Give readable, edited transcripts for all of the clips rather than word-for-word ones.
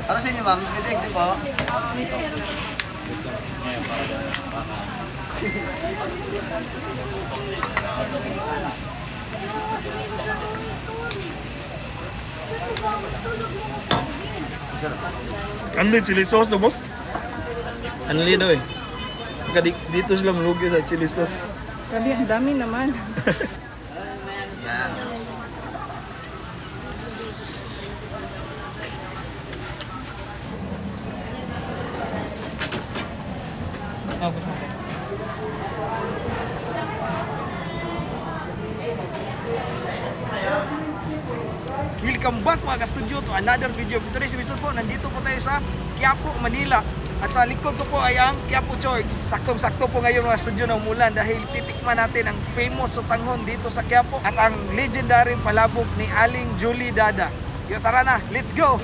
Para sa inyo, ma'am, mitig din po. Ano chili sauce na boss? Ano daw eh. Dito sila malugi sa chili sauce. Grabe, ang dami naman. Yan. Welcome back mga ka-studio to another video. Today's episode po, nandito po tayo sa Quiapo, Manila. At sa likod ko po ay ang Quiapo Church. Saktong-sakto po ngayon mga studio na umulan dahil titikman natin ang famous sotanghon dito sa Quiapo at ang legendary palabok ni Aling Julie Dada. Yo, tara na, let's go!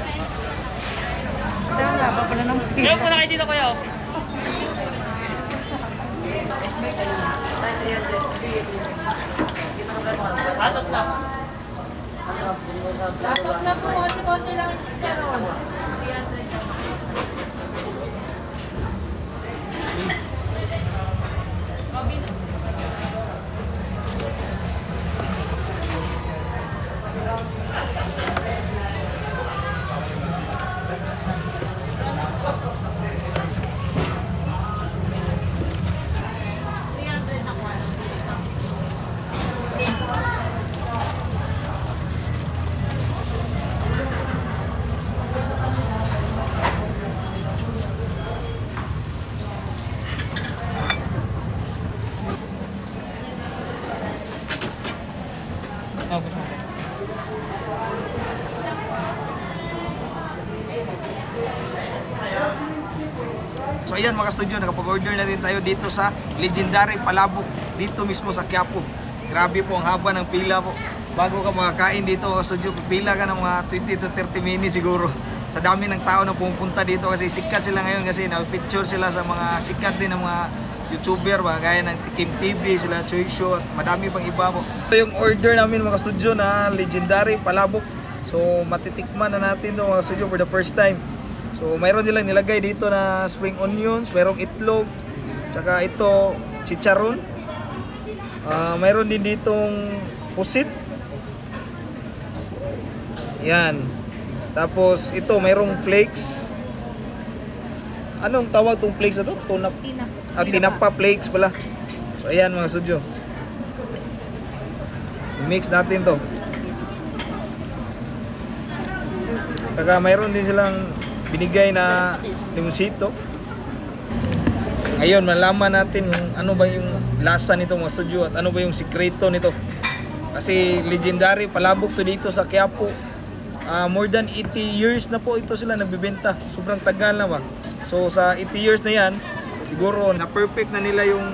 Wala pa pala ng Kaya po na kayo dito kuya. Atot na. Atot na po, kasi konti lang yung chicharon. So ayan mga studio, nakapag-order na rin tayo dito sa legendary palabok dito mismo sa Quiapo. Grabe po ang haba ng pila po. Bago ka makakain dito mga studio, pila ka ng mga 20 to 30 minutes siguro. Sa dami ng tao na pumupunta dito kasi sikat sila ngayon kasi na-feature sila sa mga sikat din ng mga YouTuber ba, gaya ng Kim TV, sila Choi Show at madami pang iba po. Ito yung order namin mga studio na legendary palabok. So matitikman na natin ito mga studio for the first time. So mayroon nilang nilagay dito na spring onions, mayroong itlog, tsaka ito chicharon. Mayroon din ditong pusit. Yan. Tapos ito mayroong flakes. Anong tawag tong flakes na to? Tinapa flakes pala. So ayan mga studio. I-mix natin to. Saka mayroon din silang binigay na limonsito. Ngayon, malaman natin ano ba yung lasa nito mga studio at ano ba yung sikreto nito. Kasi legendary palabok to dito sa Quiapo. More than 80 years na po ito sila nagbebenta. Sobrang tagal na ba. So sa 80 years na yan, siguro na perfect na nila yung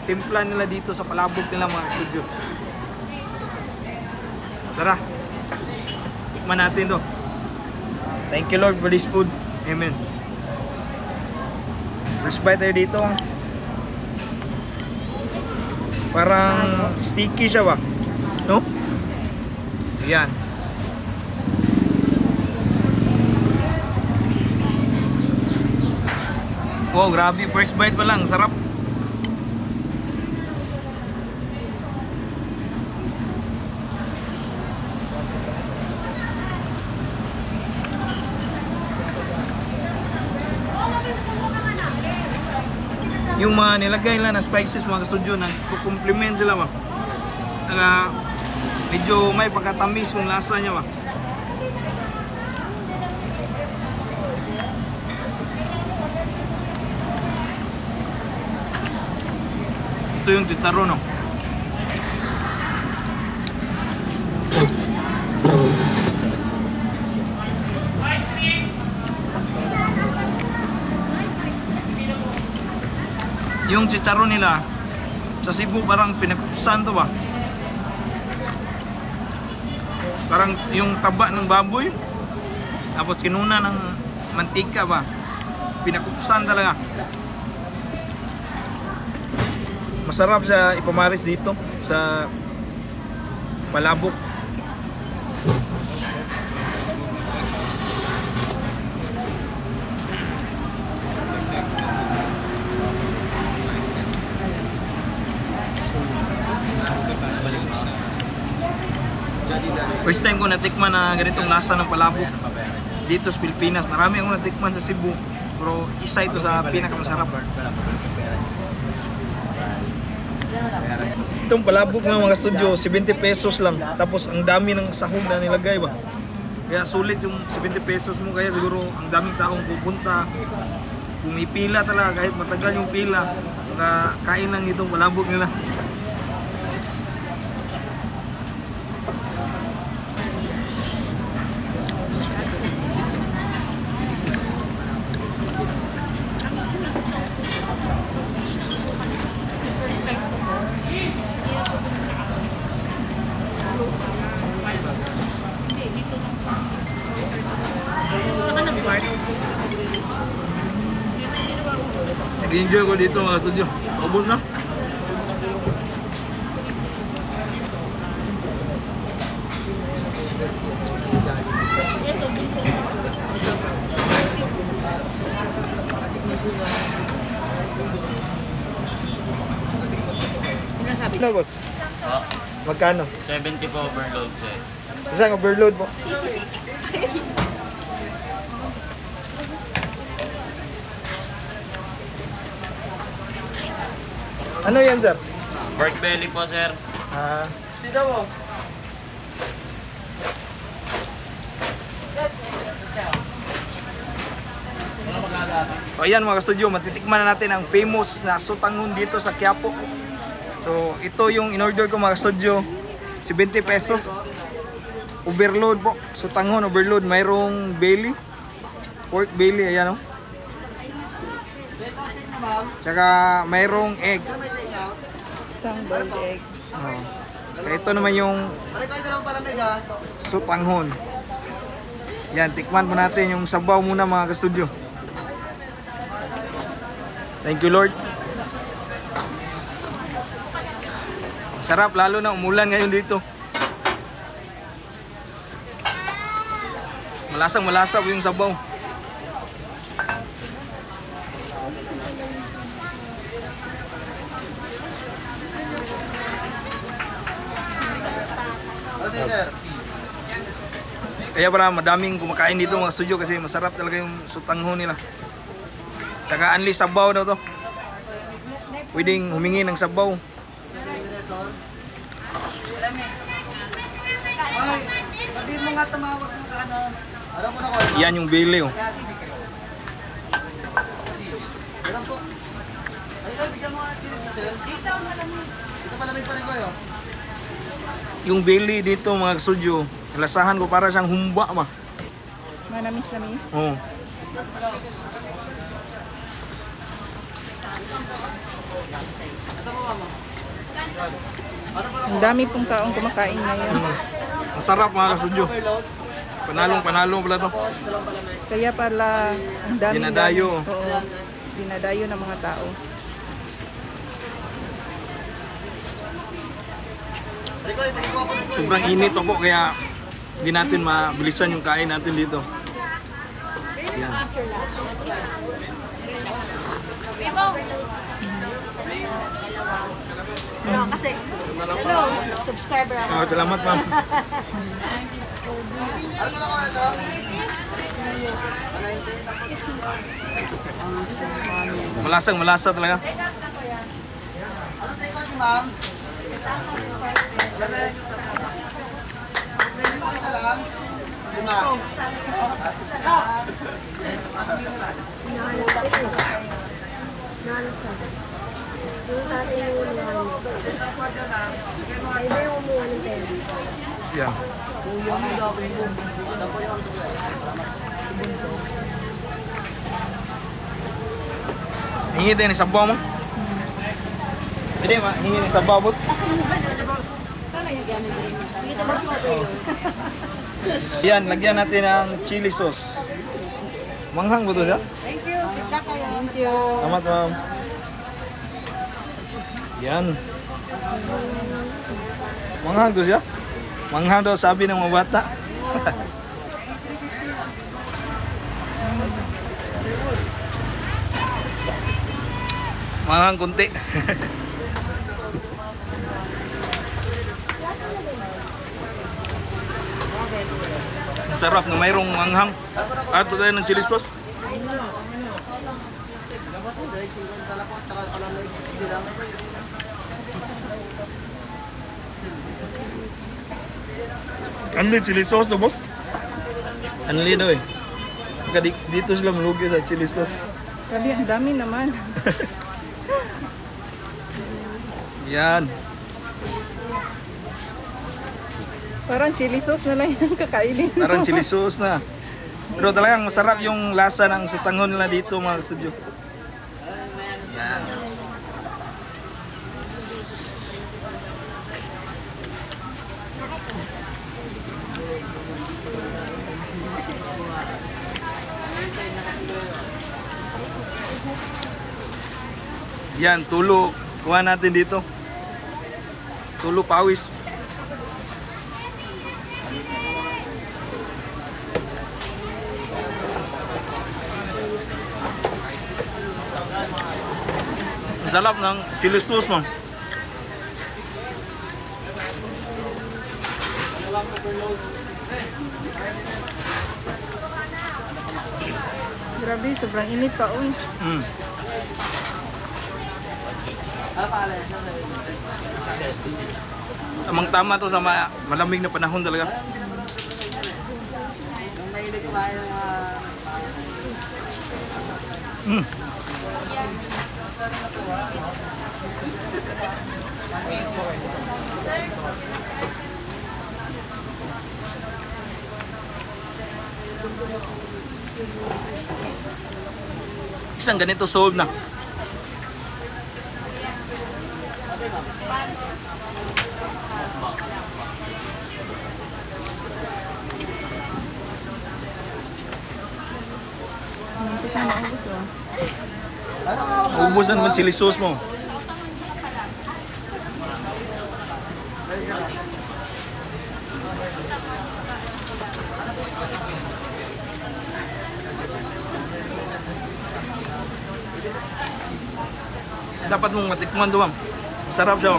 timpla nila dito sa palabok nila mga studio. Tara, tikman natin to. Thank you Lord for this food. Amen. First bite tayo dito. Parang sticky siya ba? No? Ayan. Wow, grabe. First bite pa lang. Sarap. Yung mga nilagay nila na spices mga kasudio, nagko-complement sila ba? Medyo may pagkatamis yung lasa niya ba? Ito yung chicharon, no? Yung chicharon nila sa Cebu parang pinakupsan to ba? Parang yung taba ng baboy. Tapos kinuna ng mantika ba. Pinakupsan talaga. Masarap siya ipamaris dito sa Palabok. First time ko natikman na ganitong lasa ng palabok dito sa Pilipinas. Marami akong natikman sa Cebu, pero isa ito sa pinakamasarap. Itong palabok ng mga studio, 70 pesos lang. Tapos ang dami ng sahog na nilagay ba. Kaya sulit yung 70 pesos mo, kaya siguro ang daming taong pupunta. Pumipila talaga kahit matagal yung pila. Kain lang itong palabok nila. Nag-enjoy ko dito mga studio. Abot na. Ano boss? Magkano? 70 po overload siya. Isang overload po. Ano yan, sir? Pork belly po, sir. Sino mo? So ayan mga studio, matitikman na natin ang famous na sutangon dito sa Quiapo. So ito yung in-order ko mga studio, 70 pesos. Overload po, sutangon overload. Mayroong belly, pork belly, ayan o. Tsaka mayroong egg. Isang boiled egg. Oh. Kaya ito naman yung sutanghon. Yan, tikman po natin yung sabaw muna mga ka-studio. Thank you Lord. Sarap, lalo na umulan ngayon dito. Malasang malasa po yung sabaw. Kaya para madaming kumakain dito mga studio kasi masarap talaga yung sutanghon nila. Tsaka unli sabaw daw to. Pwedeng humingi ng sabaw. Yan yung bili oh. Yung bili dito mga studio, lasahan ko para siyang humba ma. Manamis-namis. Oh. Ang dami pong taong kumakain ngayon. Masarap mga ka-studio. Panalong pala to. Kaya pala ang dami. Dinadayo. Oo. Dinadayo ng mga tao. Sobrang init po kaya hindi natin mabilisan yung kain natin dito. Yan. Kasi, hello, subscriber ako. Oh, salamat ma'am. Malasa talaga. Yan. Hingi tayo ng sabaw mo? Pwede ma, hingi ng sabaw boss? kaya gano'n din. Dito mas overload. Yan, lagyan natin ng chili sauce. Manghang ba ito siya? Thank you. Kita kayo. Thank you. Salamat, ma'am. Yan. Manghang to siya? Manghang daw sabi ng mga bata. Manghang kunti. Ang sarap na mayroong manghang. At tayo ng chili sauce. Anli chili sauce to, boss? Anli daw eh. Dito sila malugi sa chili sauce. Grabe, ang dami naman. Yan. Parang chili sauce na lang yung kakainin. Parang chili sauce na. Pero talagang masarap yung lasa ng sutangon nila dito, mga kasudyo. Yan. Yan, tulo. Kuha natin dito. Tulo pawis. Ang sarap ng chili sauce, no? Grabe, sobrang init pa. Uy. Mm. Tamang tama to sa malamig na panahon talaga. Yung mahilig kumain ng Mm. Isang ganito solve na. Ubusan mo chili sauce mo. Dapat mong matikman doon. Masarap siya.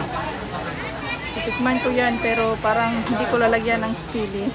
Titikman ko yan, pero parang hindi ko lalagyan ng sili.